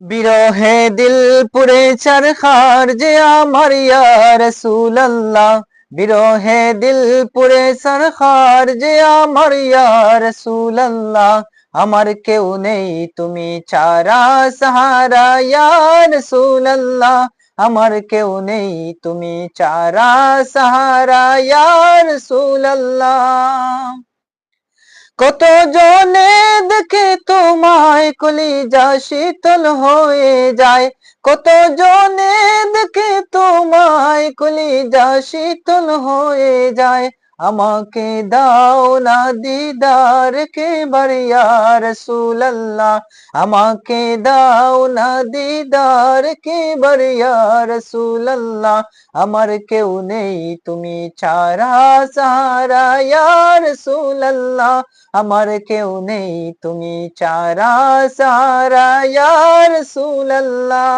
বিরহে দিল পুরে চরখার যে আমার ইয়া রাসূলুল্লাহ, বিরহে দিল পুরে চরখার যে আমার ইয়া রাসূলুল্লাহ। আমার কেউ নেই তুমি ছাড়া সাহারা ইয়া রাসূলুল্লাহ, আমার কেউ নেই তুমি ছাড়া সাহারা ইয়া রাসূলুল্লাহ। কত জনে দেখে তোমায় কলিজা শীতল হয়ে যায়, কত জনে দেখে তোমায় কলিজা শীতল হয়ে যায়। আমাকে দাও না দিদার একেবার ইয়া রাসূলুল্লাহ, আমাকে দাও না দিদার একেবার ইয়া রাসূলুল্লাহ। আমার কেউ নেই তুমি ছাড়া সাহারা ইয়া রাসূলুল্লাহ, আমার কেউ নেই তুমি ছাড়া সাহারা ইয়া রাসূলুল্লাহ।